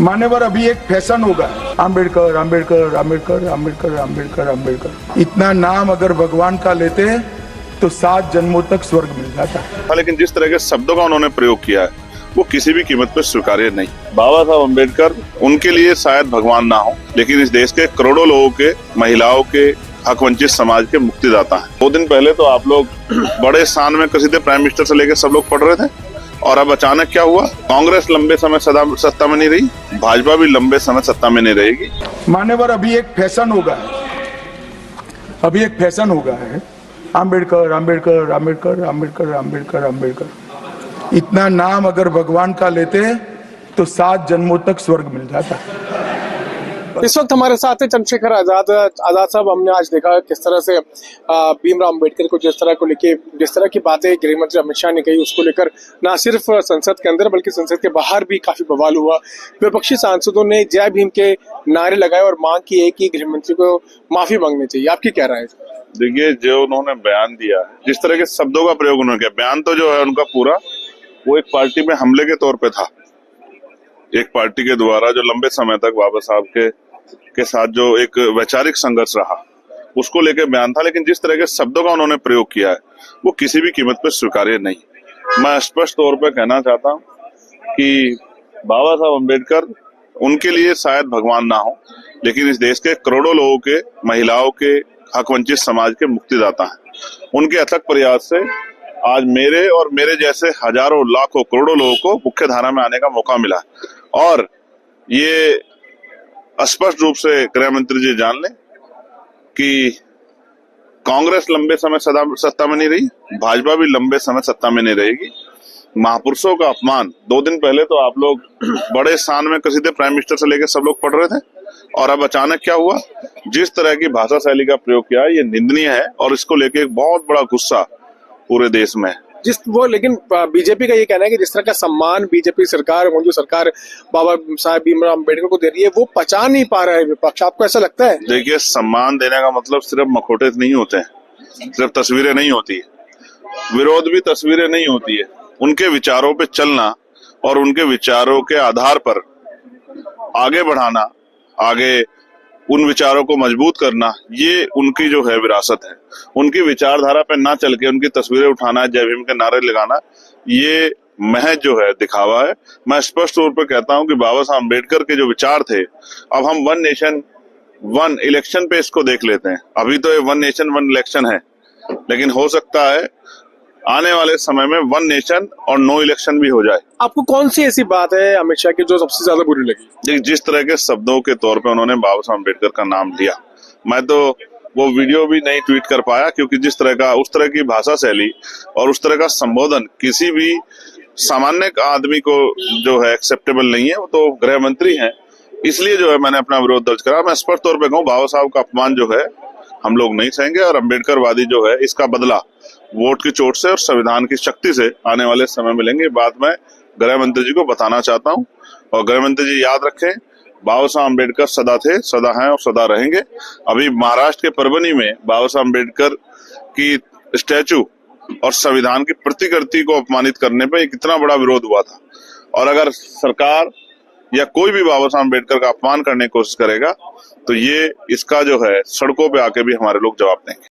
मान्यवर अभी एक फैशन होगा, आम्बेडकर आम्बेडकर आम्बेडकर आम्बेडकर आम्बेडकर आम्बेडकर। इतना नाम अगर भगवान का लेते तो 7 जन्मों तक स्वर्ग मिल जाता। लेकिन जिस तरह के शब्दों का उन्होंने प्रयोग किया है वो किसी भी कीमत पर स्वीकार्य नहीं। बाबा साहब अम्बेडकर उनके लिए शायद भगवान ना हो, लेकिन इस देश के करोड़ों लोगों के, महिलाओं के, हक वंचित समाज के मुक्तिदाता हैं। 2 दिन पहले तो आप लोग बड़े स्थान में कसीदे प्राइम मिनिस्टर से लेकर सब लोग पढ़ रहे थे, और अब अचानक क्या हुआ? कांग्रेस लंबे समय सत्ता में नहीं रही, भाजपा भी लंबे समय सत्ता में नहीं रहेगी। मान्यवर अभी एक फैशन होगा, अभी एक फैशन होगा है आम्बेडकर आम्बेडकर आम्बेडकर आम्बेडकर आम्बेडकर आम्बेडकर। इतना नाम अगर भगवान का लेते तो 7 जन्मों तक स्वर्ग मिल जाता। इस वक्त हमारे साथ है चंद्रशेखर आजाद साहब। हमने आज देखा किस तरह से भीमराव अम्बेडकर को जिस तरह की बातें गृह मंत्री अमित शाह ने कही, उसको लेकर न सिर्फ संसद के अंदर बल्कि संसद के बाहर भी काफी बवाल हुआ। विपक्षी सांसदों ने जय भीम के नारे लगाए और मांग की है कि गृह मंत्री को माफी मांगनी चाहिए। आपकी क्या राय है? देखिए, जो उन्होंने बयान दिया, जिस तरह के शब्दों का प्रयोग उन्होंने किया, बयान तो जो है उनका पूरा वो एक पार्टी में हमले के तौर पे था। एक पार्टी के द्वारा जो लंबे समय तक बाबा साहब के साथ जो एक वैचारिक संघर्ष रहा, उसको लेकर बयान था। लेकिन जिस तरह के शब्दों का उन्होंने प्रयोग किया है वो किसी भी कीमत पर स्वीकार्य नहीं। मैं स्पष्ट तौर पर कहना चाहता हूँ कि बाबा साहब अम्बेडकर उनके लिए शायद भगवान ना हो, लेकिन इस देश के करोड़ों लोगों के, महिलाओं के, हक वंचित समाज के मुक्तिदाता हैं। उनके अथक प्रयास से आज मेरे और मेरे जैसे हजारों, लाखों, करोड़ों लोगों को मुख्य धारा में आने का मौका मिला। और ये स्पष्ट रूप से गृह मंत्री जी जान लें कि कांग्रेस लंबे समय सत्ता में नहीं रही, भाजपा भी लंबे समय सत्ता में नहीं रहेगी। महापुरुषों का अपमान, 2 दिन पहले तो आप लोग बड़े स्थान में कसीदे प्राइम मिनिस्टर से लेकर सब लोग पढ़ रहे थे, और अब अचानक क्या हुआ? जिस तरह की भाषा शैली का प्रयोग किया है ये निंदनीय है, और इसको लेकर एक बहुत बड़ा गुस्सा पूरे देश में। लेकिन बीजेपी का ये कहना है कि जिस तरह का सम्मान बीजेपी सरकार, जो सरकार बाबा साहब भीमराव अम्बेडकर को दे रही है, वो पचा नहीं पा रहा है विपक्ष। आपको ऐसा लगता है? देखिए, सम्मान देने का मतलब सिर्फ मखौटे नहीं होते हैं, सिर्फ तस्वीरें नहीं होती है, विरोध भी तस्वीरें नहीं होती है। उनके विचारों पे चलना और उनके विचारों के आधार पर आगे बढ़ाना, आगे उन विचारों को मजबूत करना, ये उनकी जो है विरासत है। उनकी विचारधारा पे ना चल के उनकी तस्वीरें उठाना, जय भीम के नारे लगाना, ये महज जो है दिखावा है। मैं स्पष्ट तौर पर कहता हूं कि बाबा साहब अम्बेडकर के जो विचार थे, अब हम 1 नेशन 1 इलेक्शन पे इसको देख लेते हैं। अभी तो ये 1 नेशन 1 इलेक्शन है, लेकिन हो सकता है आने वाले समय में 1 नेशन और नो इलेक्शन भी हो जाए। आपको कौन सी ऐसी बात है अमित शाह की जो सबसे ज्यादा बुरी लगी? जिस तरह के शब्दों के तौर पे उन्होंने बाबा साहब अम्बेडकर का नाम लिया, मैं तो वो वीडियो भी नहीं ट्वीट कर पाया, क्योंकि जिस तरह का, उस तरह की भाषा शैली और उस तरह का संबोधन किसी भी सामान्य आदमी को जो है एक्सेप्टेबल नहीं है। वो तो गृह मंत्री हैं, इसलिए जो है मैंने अपना विरोध दर्ज करा। मैं स्पष्ट तौर पे कहूँ, बाबा साहब का अपमान जो है हम लोग नहीं सहेंगे, और अम्बेडकरवादी जो है इसका बदला वोट की चोट से और संविधान की शक्ति से आने वाले समय में लेंगे। बात मैं गृह मंत्री जी को बताना चाहता हूं, और गृह मंत्री जी याद रखें, बाबा साहब अम्बेडकर सदा थे, सदा हैं और सदा रहेंगे। अभी महाराष्ट्र के परभनी में बाबा साहब अम्बेडकर की स्टैचू और संविधान की प्रतिकृति को अपमानित करने पर कितना बड़ा विरोध हुआ था। और अगर सरकार या कोई भी बाबा साहब अम्बेडकर का अपमान करने की कोशिश करेगा तो ये इसका जो है सड़कों पे आके भी हमारे लोग जवाब देंगे।